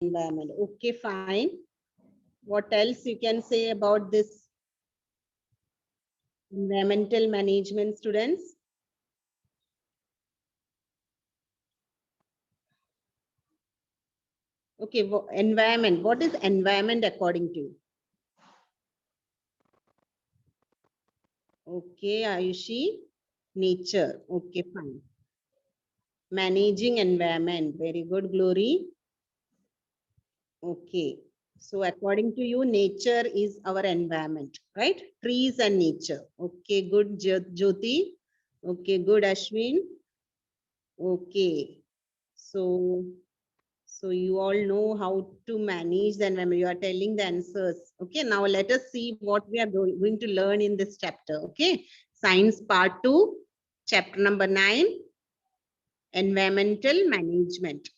environment. Okay, fine. What else you can say about this environmental management, students? Okay, environment. What is environment according to you? Okay, Ayushi. Nature. Okay, fine. Managing environment. Very good, Glory. Okay. So according to you, nature is our environment, right? Trees and nature. Okay, good, Jyoti. Okay, good, Ashwin. Okay. So, you all know how to manage the environment. You are telling the answers. Okay, now let us see what we are going to learn in this chapter. Okay, Science Part 2, Chapter number 9, Environmental Management.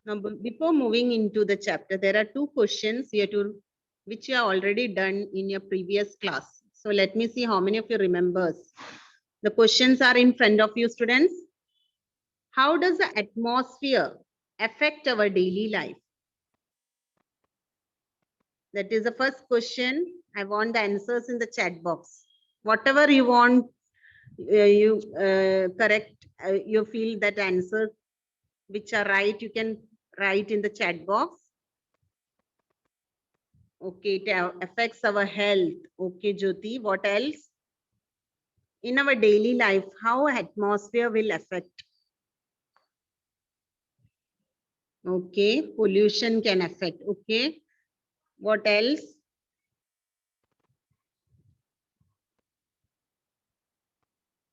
Now, before moving into the chapter, there are two questions here which you have already done in your previous class. So let me see how many of you remembers. The questions are in front of you, students. How does the atmosphere affect our daily life? That is the first question. I want the answers in the chat box. Whatever you want, you correct, you feel that answers which are right, you can write in the chat box. Okay, it affects our health. Okay, Jyoti, what else? In our daily life, how atmosphere will affect? Okay, pollution can affect. Okay, what else?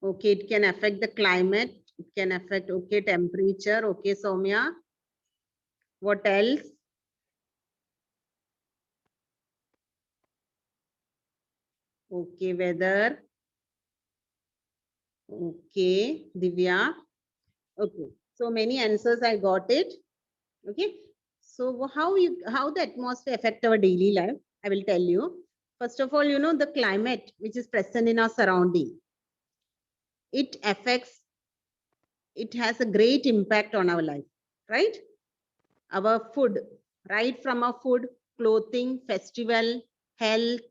Okay, it can affect the climate. It can affect, okay, temperature. Okay, Soumya. What else? Okay, weather. Okay, Divya. Okay, so many answers I got it. Okay, so how the atmosphere affect our daily life? I will tell you. First of all, you know the climate which is present in our surrounding. It affects. It has a great impact on our life, right? Our food, right from our food, clothing, festival, health,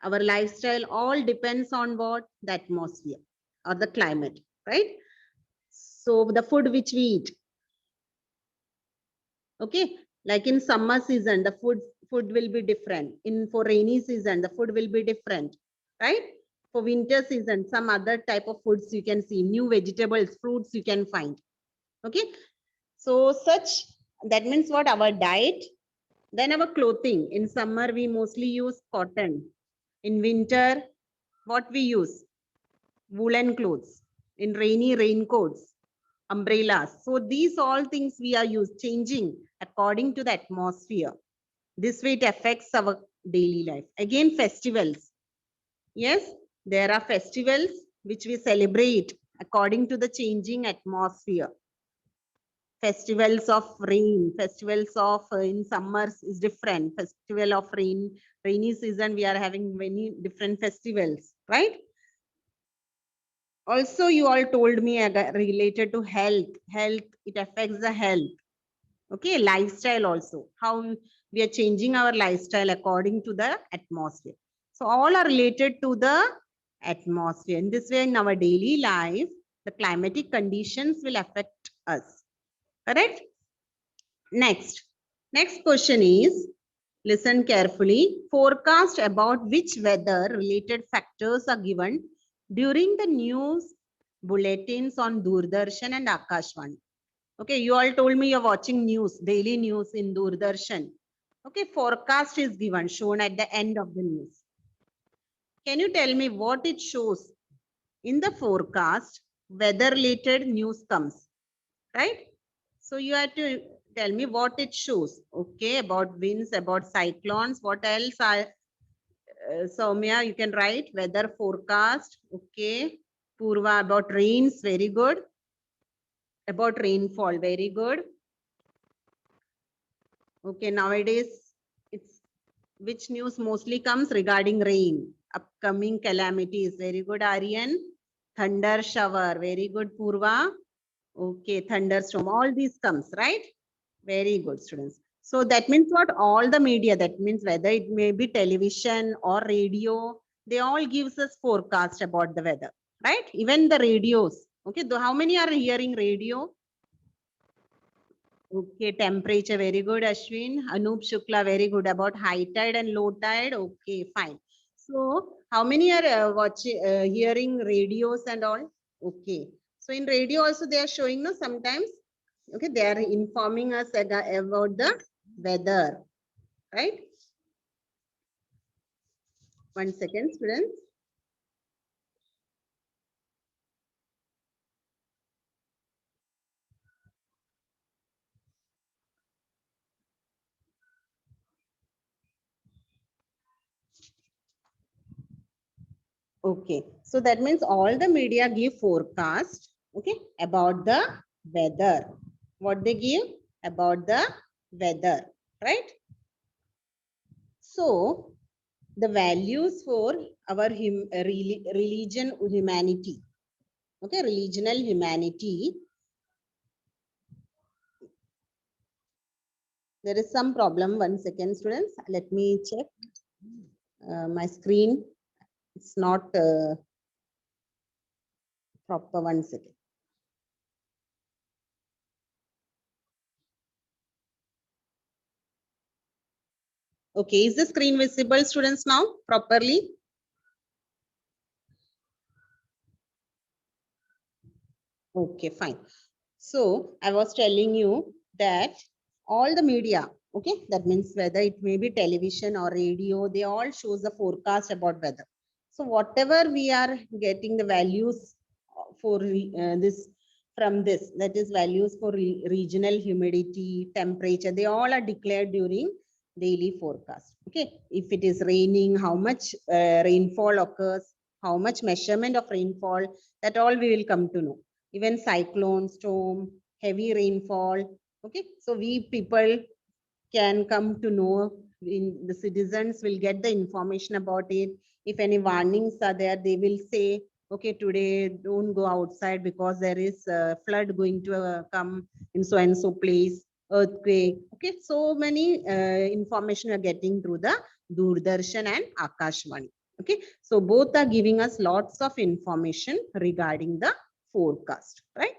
our lifestyle, all depends on what? The atmosphere or the climate, right? So the food which we eat, okay, like in summer season, the food will be different. In for rainy season, the food will be different, right? For winter season, some other type of foods you can see, new vegetables, fruits you can find. Okay, so such that means what? Our diet, then our clothing. In summer, we mostly use cotton. In winter, what we use? Woolen clothes. In rainy, raincoats, umbrellas. So these all things we are changing according to the atmosphere. This way it affects our daily life. Again, festivals. Yes, there are festivals which we celebrate according to the changing atmosphere. Festivals of rain, festivals of in summers is different. Festival of rainy season, we are having many different festivals, right? Also, you all told me related to health, it affects the health. Okay, lifestyle also, how we are changing our lifestyle according to the atmosphere. So all are related to the atmosphere. In this way, in our daily life, the climatic conditions will affect us. Correct? Next question is, listen carefully. Forecast about which weather related factors are given during the news bulletins on Doordarshan and Akashvani. Okay, you all told me you're watching news, daily news in Doordarshan. Okay, forecast is given, shown at the end of the news. Can you tell me what it shows? In the forecast, weather related news comes, right? So you have to tell me what it shows. Okay, about winds, about cyclones. What else? Soumya, you can write weather forecast. Okay. Purva, about rains. Very good. About rainfall. Very good. Okay, nowadays, it's which news mostly comes regarding rain, upcoming calamities. Very good, Aryan. Thunder shower. Very good, Purva. Okay, thunderstorm. All these comes, right? Very good, students. So that means what? All the media, that means whether it may be television or radio, they all gives us forecast about the weather, right? Even the radios. Okay, how many are hearing radio? Okay, temperature, very good, Ashwin. Anup Shukla, very good about high tide and low tide. Okay, fine. So, how many are watching, hearing radios and all? Okay. So, in radio also they are showing us sometimes. Okay, they are informing us about the weather, right? 1 second, students. Okay, so that means all the media give forecast, okay, about the weather. What they give about the weather, right? So the values for our religion, humanity, okay, religional humanity. There is some problem. 1 second, students. Let me check my screen. It's not proper. 1 second. Okay, is the screen visible, students, now properly? Okay, fine. So I was telling you that all the media, okay, that means whether it may be television or radio, they all shows the forecast about weather. So whatever we are getting the values for this from this, that is values for regional humidity, temperature, they all are declared during daily forecast. Okay, if it is raining, how much rainfall occurs, how much measurement of rainfall, that all we will come to know. Even cyclone, storm, heavy rainfall. Okay, so we people can come to know, the citizens will get the information about it. If any warnings are there, they will say, okay, today don't go outside because there is a flood going to come in so and so place, earthquake. Okay, so many information are getting through the Doordarshan and Akashvani. Okay, so both are giving us lots of information regarding the forecast, right?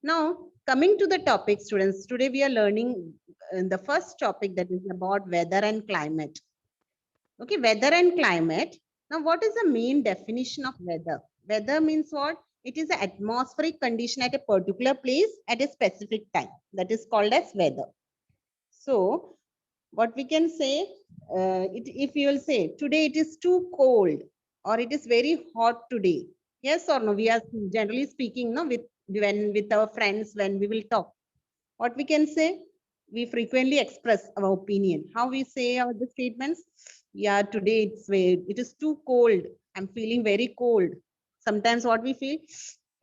Now, coming to the topic, students, today we are learning the first topic, that is about weather and climate. Okay, weather and climate. Now, what is the main definition of weather? Weather means what? It is an atmospheric condition at a particular place at a specific time. That is called as weather. So, what we can say, if you will say, today it is too cold or it is very hot today. Yes or no? We are generally speaking, no, with our friends, when we will talk, what we can say, we frequently express our opinion. How we say our the statements? Yeah, today it is too cold. I'm feeling very cold. Sometimes what we feel,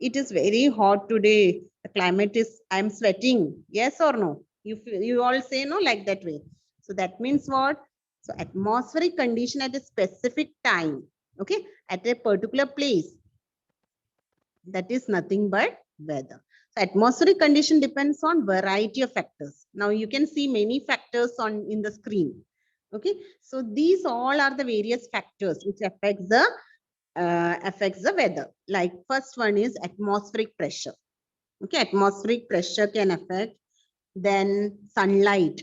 it is very hot today. The climate is, I'm sweating. Yes or no? You all say no like that way. So that means what? So atmospheric condition at a specific time, okay, at a particular place, that is nothing but weather. So atmospheric condition depends on variety of factors. Now you can see many factors on in the screen. Okay, so these all are the various factors which affects the weather. Like first one is atmospheric pressure. Okay, atmospheric pressure can affect, then sunlight,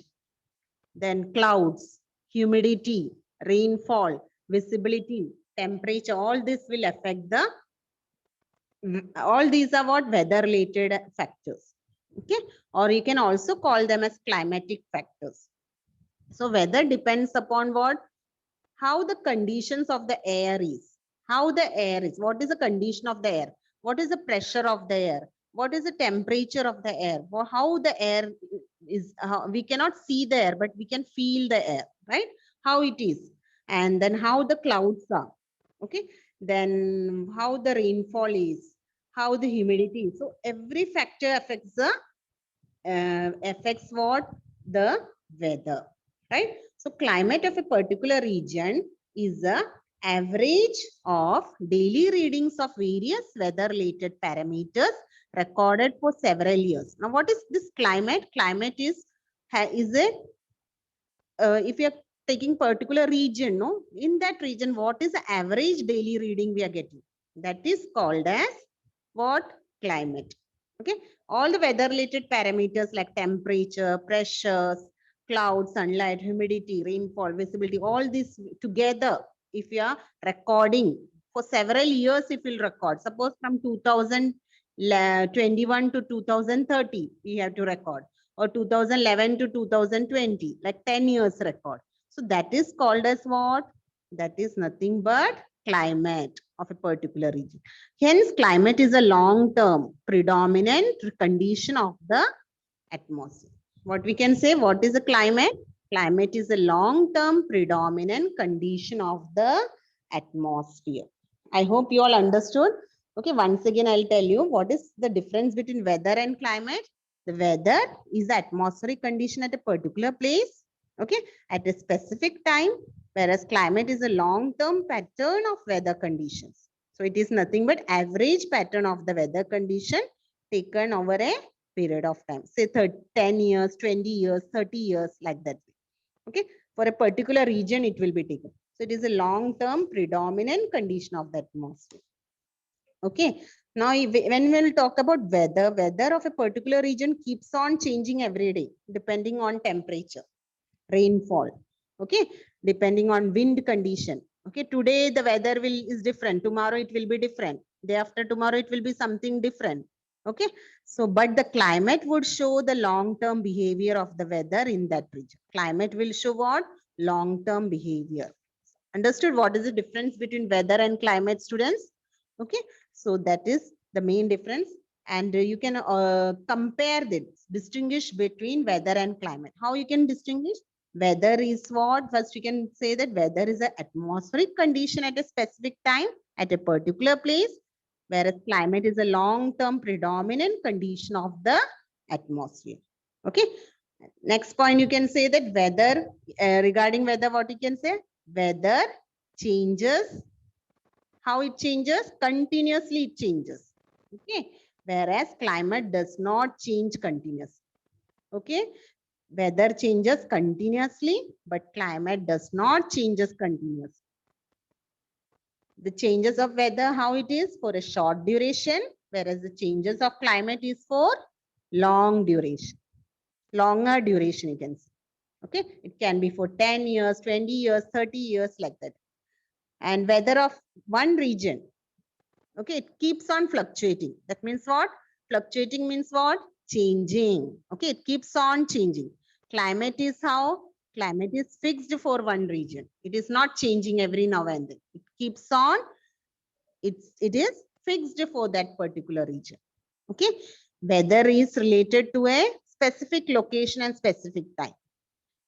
then clouds, humidity, rainfall, visibility, temperature. All this will affect the all these are what weather related factors. Okay, or you can also call them as climatic factors. So weather depends upon what? How the conditions of the air is, how the air is, what is the condition of the air, what is the pressure of the air, what is the temperature of the air, how the air is, how, we cannot see the air but we can feel the air, right? How it is, and then how the clouds are. Okay, then how the rainfall is, how the humidity is. So every factor affects the affects what? The weather, right? So climate of a particular region is a average of daily readings of various weather-related parameters recorded for several years. Now, what is this climate? Climate is a if you are taking particular region, no, in that region, what is the average daily reading we are getting? That is called as what? Climate. Okay. All the weather related parameters like temperature, pressures, clouds, sunlight, humidity, rainfall, visibility, all this together, if you are recording for several years, if you'll record, suppose from 2021 to 2030, we have to record, or 2011 to 2020, like 10 years record. So that is called as what? That is nothing but climate of a particular region. Hence, climate is a long-term predominant condition of the atmosphere. What we can say, what is a climate? Climate is a long-term predominant condition of the atmosphere. I hope you all understood. Okay, once again, I'll tell you what is the difference between weather and climate. The weather is the atmospheric condition at a particular place, okay, at a specific time, whereas climate is a long-term pattern of weather conditions. So it is nothing but average pattern of the weather condition taken over a period of time, say 10 years, 20 years, 30 years, like that. Okay, for a particular region, it will be taken. So it is a long-term predominant condition of the atmosphere. Okay, now when we'll talk about weather, weather of a particular region keeps on changing every day, depending on temperature, rainfall, okay, depending on wind condition. Okay, today the weather is different, tomorrow it will be different, day after tomorrow it will be something different. Okay, so but the climate would show the long-term behavior of the weather in that region. Climate will show what? Long-term behavior. Understood what is the difference between weather and climate, students? Okay, so that is the main difference. And you can compare this, distinguish between weather and climate. How you can distinguish? Weather is what? First, you can say that weather is an atmospheric condition at a specific time at a particular place, whereas climate is a long-term predominant condition of the atmosphere. Okay. Next point, you can say that weather, regarding weather, what you can say? Weather changes. How it changes? Continuously it changes. Okay. Whereas climate does not change continuously. Okay. Weather changes continuously, but climate does not changes continuously. The changes of weather, how it is? For a short duration, whereas the changes of climate is for long duration. Longer duration, you can say. Okay. It can be for 10 years, 20 years, 30 years, like that. And weather of one region, okay, it keeps on fluctuating. That means what? Fluctuating means what? Changing. Okay, it keeps on changing. Climate is how? Climate is fixed for one region. It is not changing every now and then. It keeps on. It is fixed for that particular region. Okay, weather is related to a specific location and specific time.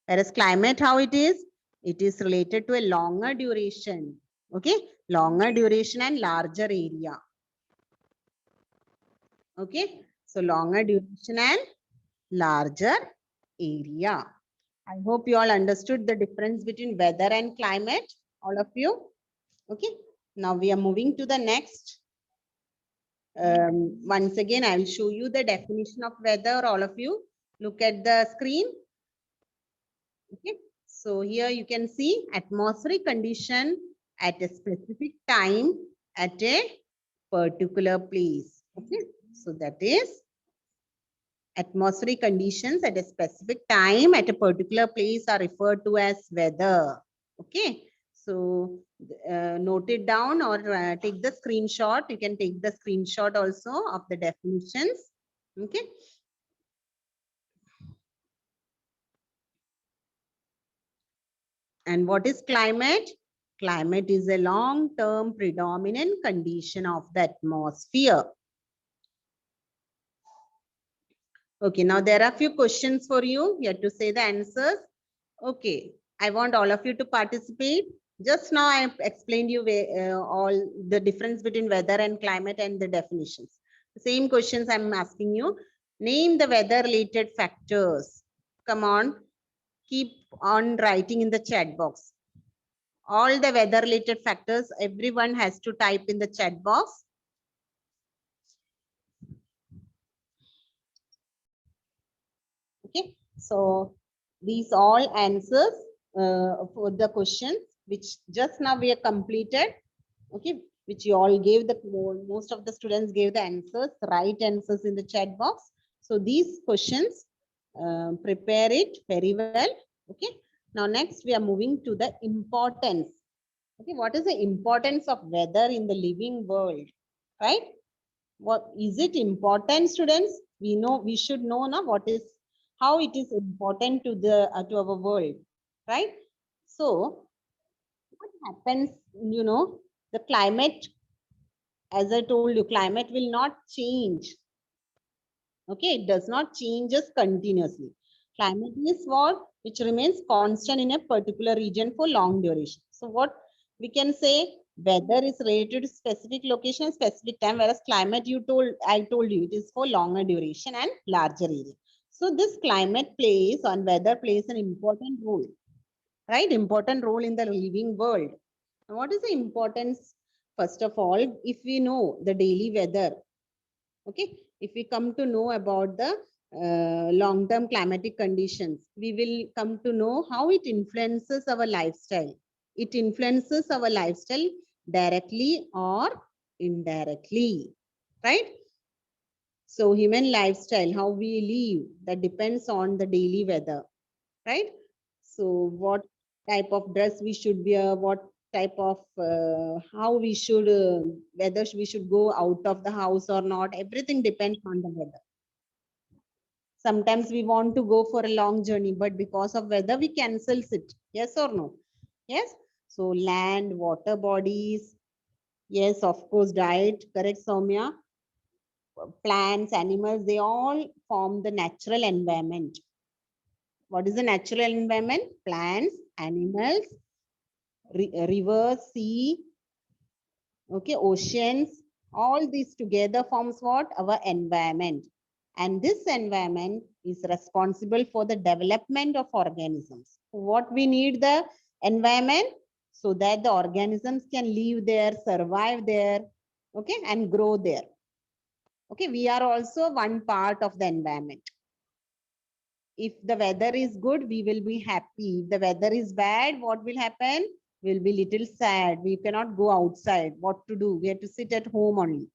Whereas climate, how it is? It is related to a longer duration. Okay, longer duration and larger area. Okay, so longer duration and larger area. I hope you all understood the difference between weather and climate, all of you. Okay, now we are moving to the next. Once again, I will show you the definition of weather, all of you. Look at the screen. Okay, so here you can see atmospheric condition at a specific time at a particular place. Okay, so that is atmospheric conditions at a specific time at a particular place are referred to as weather. Okay, so note it down or take the screenshot. You can take the screenshot also of the definitions. Okay. And what is climate? Climate is a long-term predominant condition of the atmosphere. Okay, now there are a few questions for you. You have to say the answers. Okay, I want all of you to participate. Just now I explained you all the difference between weather and climate and the definitions. The same questions I'm asking you. Name the weather related factors. Come on, keep on writing in the chat box. All the weather related factors, everyone has to type in the chat box. Okay, so these all answers for the questions which just now we have completed. Okay, which you all gave, the most of the students gave the answers, right answers in the chat box. So these questions, prepare it very well. Okay, now next we are moving to the importance. Okay, what is the importance of weather in the living world, right? What is it important, students? We know, we should know now what is, how it is important to the to our world, right? So what happens, you know, the climate, as I told you, climate will not change. Okay, it does not change us continuously. Climate is what which remains constant in a particular region for long duration. So what we can say, weather is related to specific location, specific time, whereas climate, I told you, it is for longer duration and larger area. So this climate plays on weather plays an important role, right? Important role in the living world. Now, what is the importance? First of all, if we know the daily weather, okay, if we come to know about the long-term climatic conditions, we will come to know how it influences our lifestyle. It influences our lifestyle directly or indirectly, right? So human lifestyle, how we live, that depends on the daily weather, right? So what type of dress we should wear, what type of how we should whether we should go out of the house or not, everything depends on the weather. Sometimes we want to go for a long journey, but because of weather we cancels it. Yes or no? Yes. So land, water bodies, yes, of course, diet, correct, Soumya? Plants, animals, they all form the natural environment. What is the natural environment? Plants, animals, rivers, sea, okay, oceans, all these together forms what? Our environment. And this environment is responsible for the development of organisms. What we need the environment so that the organisms can live there, survive there, okay, and grow there. Okay, we are also one part of the environment. If the weather is good, we will be happy. If the weather is bad, what will happen? We'll be little sad. We cannot go outside. What to do? We have to sit at home only.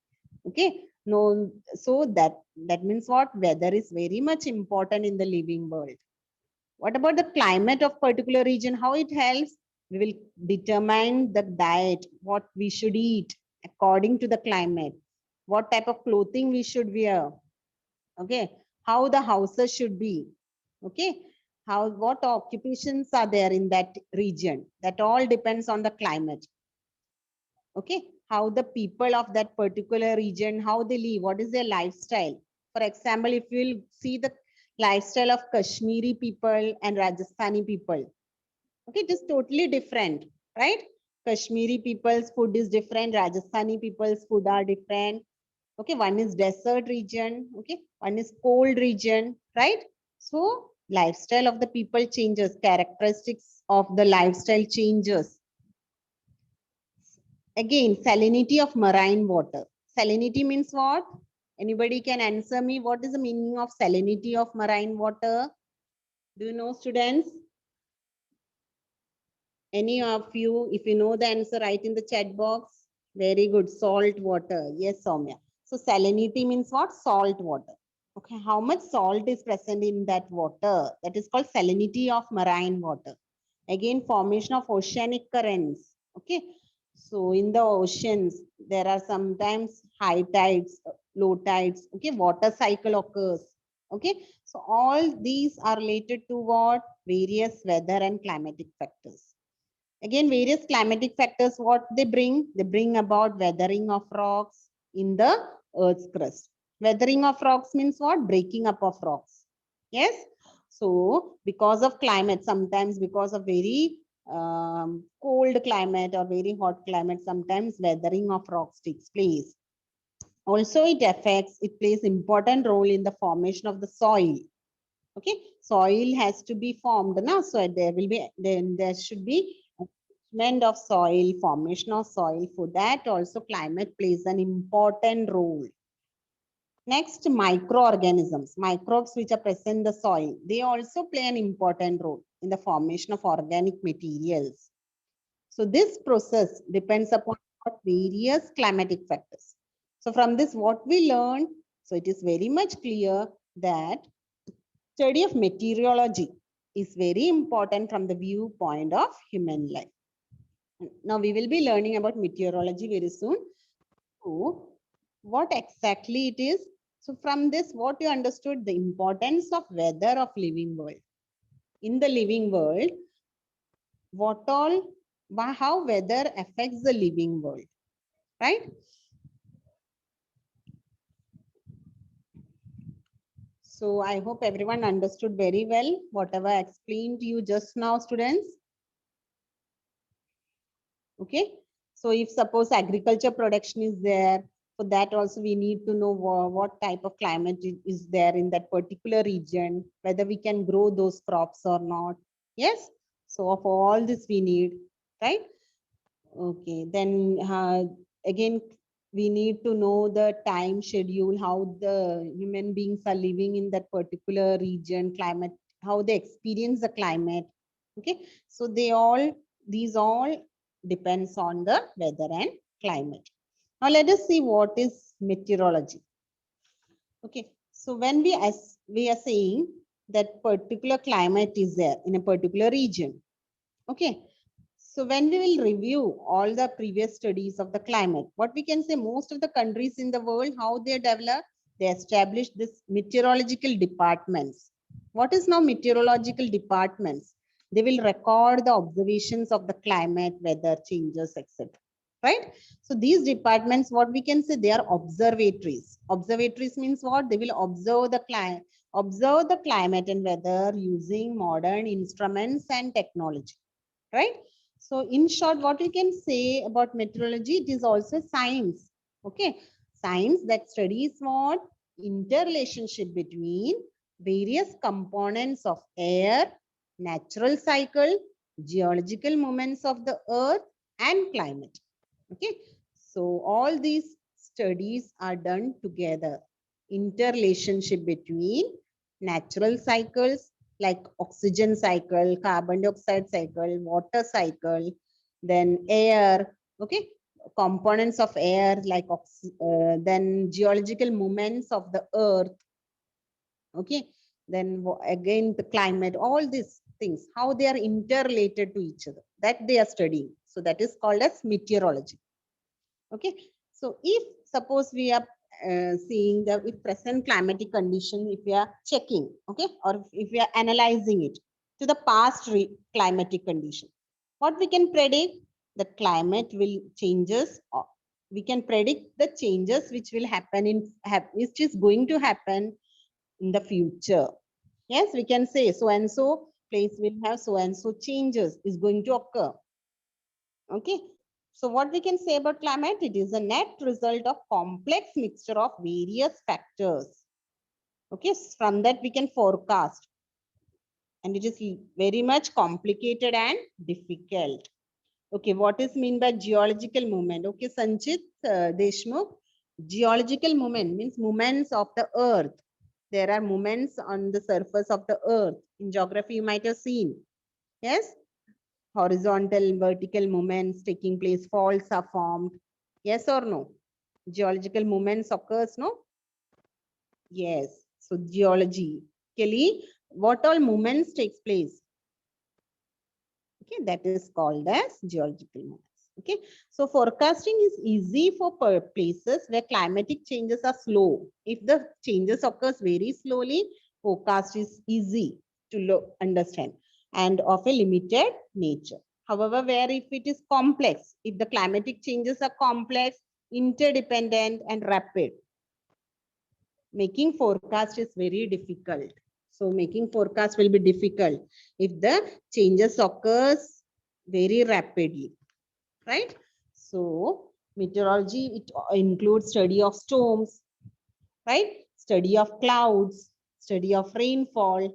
Okay. No, so that means what? Weather is very much important in the living world. What about the climate of particular region? How it helps? We will determine the diet, what we should eat according to the climate, what type of clothing we should wear. Okay, how the houses should be. Okay, how, what occupations are there in that region, that all depends on the climate. Okay, how the people of that particular region, how they live, what is their lifestyle. For example, if you will see the lifestyle of Kashmiri people and Rajasthani people, okay, it is totally different, right? Kashmiri people's food is different, Rajasthani people's food are different. Okay, one is desert region, okay, one is cold region, right? So lifestyle of the people changes, characteristics of the lifestyle changes. Again, salinity of marine water. Salinity means what? Anybody can answer me? What is the meaning of salinity of marine water? Do you know, students? Any of you, if you know the answer, write in the chat box. Very good. Salt water. Yes, Soumya. So salinity means what? Salt water. Okay, how much salt is present in that water? That is called salinity of marine water. Again, formation of oceanic currents. Okay, so in the oceans, there are sometimes high tides, low tides. Okay, water cycle occurs. Okay, so all these are related to what? Various weather and climatic factors. Again, various climatic factors, what they bring? They bring about weathering of rocks in the Earth's crust. Weathering of rocks means what? Breaking up of rocks. Yes. So because of climate, sometimes because of very cold climate or very hot climate, sometimes weathering of rocks takes place. Also, it plays important role in the formation of the soil. Okay, soil has to be formed now, so there will be, then there should be management of soil, formation of soil, for that also climate plays an important role. Next, microorganisms, microbes which are present in the soil, they also play an important role in the formation of organic materials. So this process depends upon various climatic factors. So from this, what we learned, so it is very much clear that study of meteorology is very important from the viewpoint of human life. Now we will be learning about meteorology very soon. So what exactly it is? So from this, what you understood, the importance of weather of living world. In the living world, what all, how weather affects the living world, right? So I hope everyone understood very well whatever I explained to you just now, students. Okay. So if suppose agriculture production is there, for that also we need to know what type of climate is there in that particular region, whether we can grow those crops or not. Yes. So for all this we need, right? Okay. Then again, we need to know the time schedule, how the human beings are living in that particular region, climate, how they experience the climate. Okay. So these all depends on the weather and climate. Now let us see what is meteorology. Okay. So when we are saying that particular climate is there in a particular region. Okay. So when we will review all the previous studies of the climate, what we can say, most of the countries in the world, how they develop, they establish this meteorological departments. What is now meteorological departments? They will record the observations of the climate, weather changes, etc. Right? So these departments, what we can say, they are observatories. Observatories means what? They will observe the climate and weather using modern instruments and technology. Right? So in short, what we can say about meteorology, it is also science. Okay. Science that studies what? Interrelationship between various components of air, natural cycle, geological movements of the earth and climate. Okay. So all these studies are done together. Interrelationship between natural cycles, like oxygen cycle, carbon dioxide cycle, water cycle, then air, okay, components of air like then geological movements of the earth, okay, then again the climate, all these things, how they are interrelated to each other, that they are studying. So that is called as meteorology. Okay. So if suppose we are seeing the if present climatic condition, if we are checking, okay, or if we are analyzing it to the past climatic condition, what we can predict, the climate will changes, we can predict the changes which will happen which is going to happen in the future. Yes, we can say so and so place will have so and so changes is going to occur. Okay. So what we can say about climate, it is a net result of complex mixture of various factors. Okay, from that we can forecast. And it is very much complicated and difficult. Okay, what is mean by geological movement? Okay, Sanchit Deshmukh, geological movement means movements of the earth. There are movements on the surface of the earth. In geography, you might have seen. Yes, horizontal, vertical movements taking place, faults are formed. Yes or no? Geological movements occurs, no? Yes. So geologically, what all movements takes place? Okay, that is called as geological movements. Okay, so forecasting is easy for places where climatic changes are slow. If the changes occurs very slowly, forecast is easy to understand and of a limited nature. However, where if it is complex, if the climatic changes are complex, interdependent and rapid, making forecast is very difficult. So making forecast will be difficult if the changes occurs very rapidly, right? So meteorology, it includes study of storms, right? Study of clouds, study of rainfall,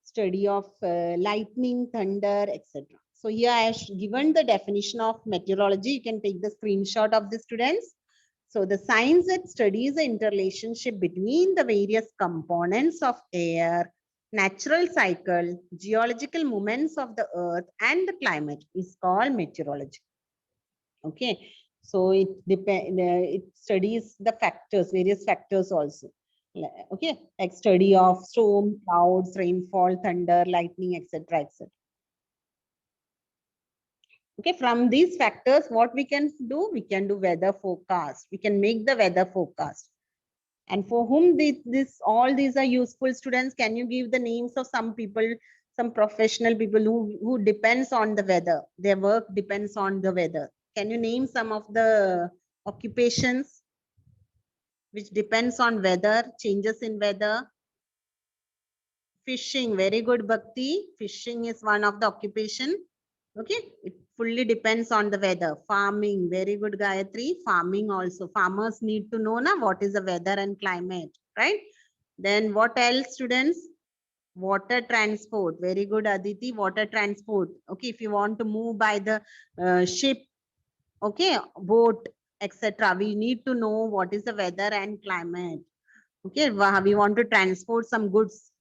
study of lightning, thunder, etc. So here I have given the definition of meteorology. You can take the screenshot of the students. So the science that studies the interrelationship between the various components of air, natural cycle, geological movements of the earth and the climate is called meteorology. Okay. So it studies the factors, various factors also. Okay, like study of storm, clouds, rainfall, thunder, lightning, etc., etc. Okay, from these factors, what we can do? We can do weather forecast. We can make the weather forecast. And for whom all these are useful, students, can you give the names of some people, some professional people who depends on the weather? Their work depends on the weather. Can you name some of the occupations which depends on weather, changes in weather? Fishing, very good, Bhakti. Fishing is one of the occupation. Okay, it fully depends on the weather. Farming, very good, Gayatri. Farming also. Farmers need to know na what is the weather and climate, right? Then what else, students? Water transport, very good, Aditi. Water transport. Okay, if you want to move by the ship, okay, boat, etc., we need to know what is the weather and climate. Okay, we want to transport some goods.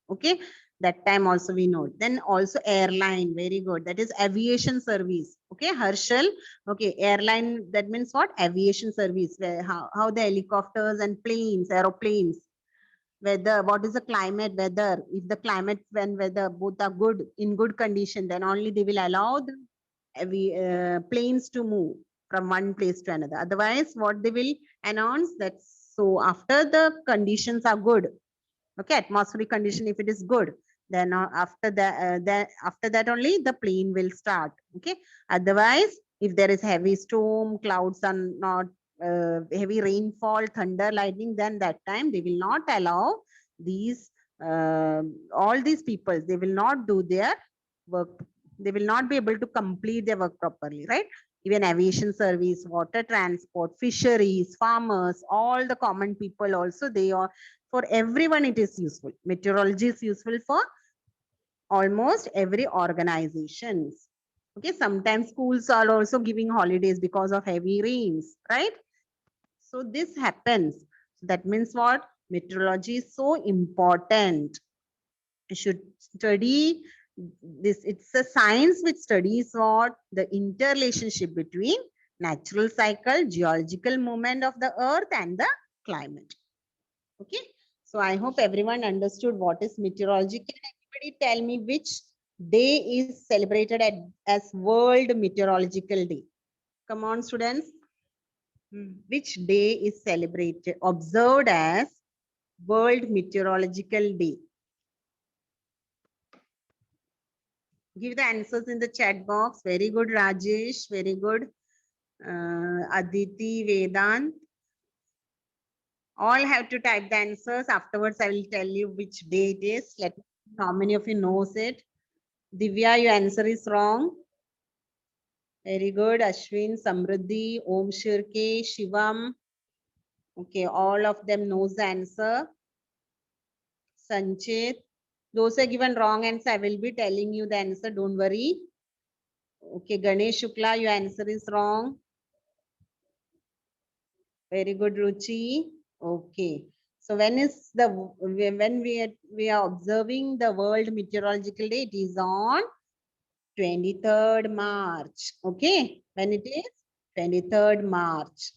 Okay, that time also we know. Then also airline, very good, that is aviation service. Okay, Harshal. Okay, airline, that means what? Aviation service, where how the helicopters and planes, aeroplanes. Weather, what is the climate, weather? If the climate and weather both are good, in good condition, then only they will allow the planes to move from one place to another. Otherwise, what they will announce that, so after the conditions are good, okay, atmospheric condition, if it is good, then after that only the plane will start. Okay, otherwise, if there is heavy storm, clouds are not heavy rainfall, thunder, lightning, then that time they will not allow these all these people, they will not do their work. They will not be able to complete their work properly, right? Even aviation service, water transport, fisheries, farmers, all the common people also, they are, for everyone it is useful. Meteorology is useful for almost every organizations. Okay, sometimes schools are also giving holidays because of heavy rains, right? So this happens. So that means what? Meteorology is so important. You should study this. It's a science which studies what? The interrelationship between natural cycle, geological movement of the earth and the climate. Okay. So I hope everyone understood what is meteorology. Can anybody tell me which day is celebrated as World Meteorological Day? Come on, students. Which day is celebrated, observed as World Meteorological Day? Give the answers in the chat box. Very good, Rajesh. Very good. Aditi, Vedant. All have to type the answers. Afterwards, I will tell you which day it is. Let me know how many of you knows it. Divya, your answer is wrong. Very good. Ashwin, Samriddhi, Om Shirke, Shivam. Okay, all of them knows the answer. Sanchit. Those are given wrong answer. I will be telling you the answer. Don't worry. Okay, Ganesh Shukla, your answer is wrong. Very good, Ruchi. Okay. So when is the when we are observing the World Meteorological Day? It is on 23rd March. Okay. When it is 23rd March.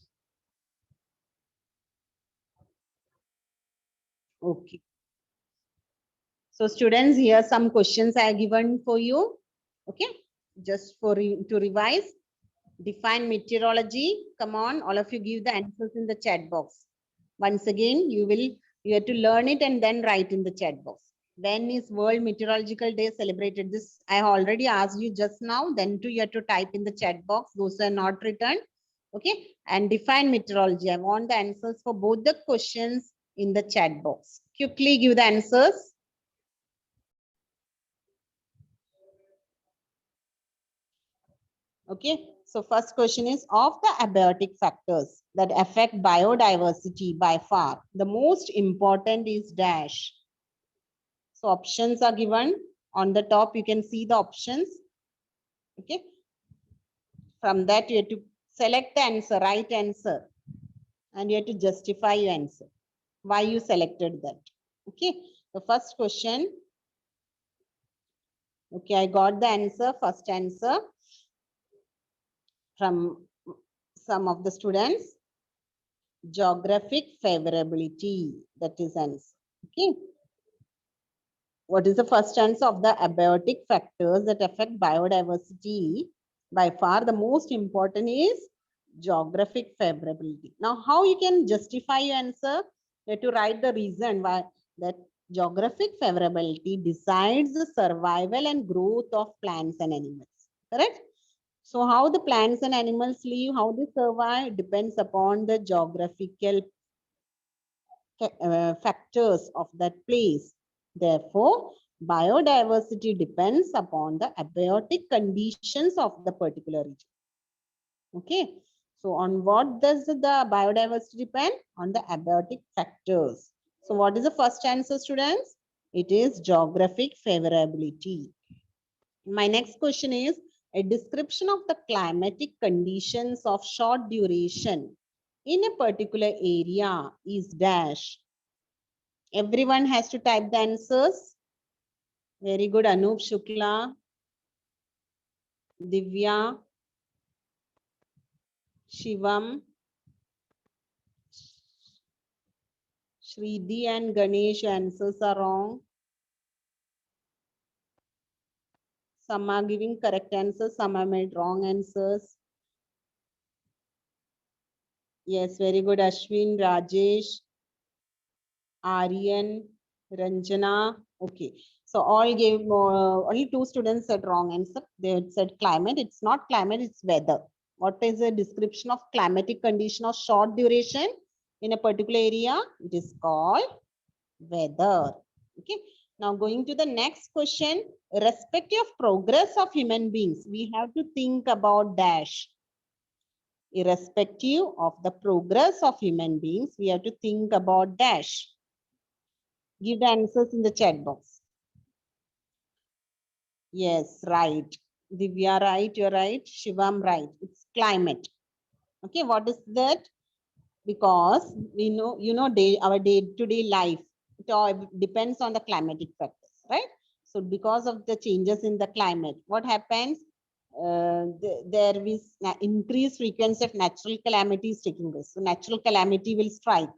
Okay. So students, here some questions I have given for you. Okay. Just for to revise. Define meteorology. Come on, all of you give the answers in the chat box. Once again, you have to learn it and then write in the chat box. When is World Meteorological Day celebrated? This I already asked you just now. Then too, you have to type in the chat box. Those are not returned. Okay. And define meteorology. I want the answers for both the questions in the chat box. Quickly give the answers. Okay. So first question is, of the abiotic factors that affect biodiversity by far, the most important is dash. So options are given on the top. You can see the options. Okay. From that, you have to select the answer, right answer, and you have to justify your answer, why you selected that. Okay. The first question. Okay, I got the answer, first answer from some of the students. Geographic favorability, that is answer. Okay. What is the first answer? Of the abiotic factors that affect biodiversity, by far the most important is geographic favorability. Now, how you can justify your answer? You have to write the reason why that geographic favorability decides the survival and growth of plants and animals. Correct? So how the plants and animals live, how they survive, depends upon the geographical factors of that place. Therefore, biodiversity depends upon the abiotic conditions of the particular region. Okay. So on what does the biodiversity depend? On the abiotic factors. So what is the first answer, students? It is geographic favorability. My next question is a description of the climatic conditions of short duration in a particular area is dash. Everyone has to type the answers. Very good, Anup Shukla, Divya, Shivam, Shridi and Ganesh answers are wrong. Some are giving correct answers, some are made wrong answers. Yes, very good, Ashwin, Rajesh, Aryan, Ranjana. Okay, so all gave only 2 students said wrong answer. They had said climate. It's not climate, it's weather. What is the description of climatic condition of short duration in a particular area? It is called weather. Okay. Now going to the next question, irrespective of progress of human beings, we have to think about dash. Irrespective of the progress of human beings, we have to think about dash. Give the answers in the chat box. Yes, right. Divya, right. You're right. Shivam, right. It's climate. Okay, what is that? Because we know, our day-to-day life, it all depends on the climatic factors, right? So because of the changes in the climate, what happens? There is increased frequency of natural calamities taking place. So natural calamity will strike.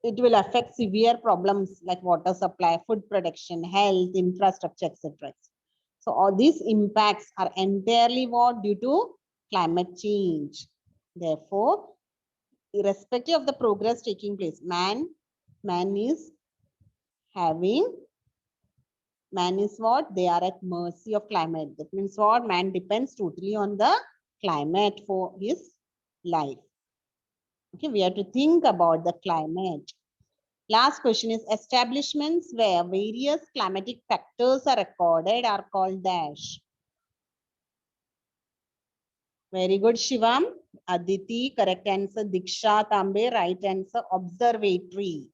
It will affect severe problems like water supply, food production, health, infrastructure, etc. So all these impacts are entirely what? Due to climate change. Therefore, irrespective of the progress taking place, man is what? They are at mercy of climate. That means what? Man depends totally on the climate for his life. Okay, we have to think about the climate. Last question is establishments where various climatic factors are recorded are called dash. Very good, Shivam. Aditi, correct answer. Diksha Tambe, right answer. Observatory.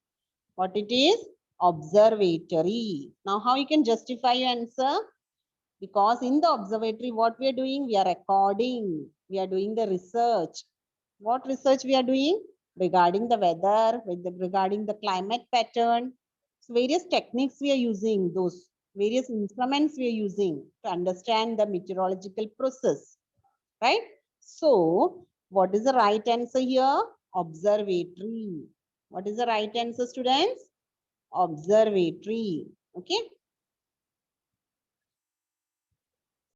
What it is? Observatory. Now, how you can justify your answer? Because in the observatory, what we are doing? We are recording. We are doing the research. What research we are doing? Regarding the weather, regarding the climate pattern. So various techniques we are using, those various instruments we are using to understand the meteorological process, right? So what is the right answer here? Observatory. What is the right answer, students? Observatory. Okay.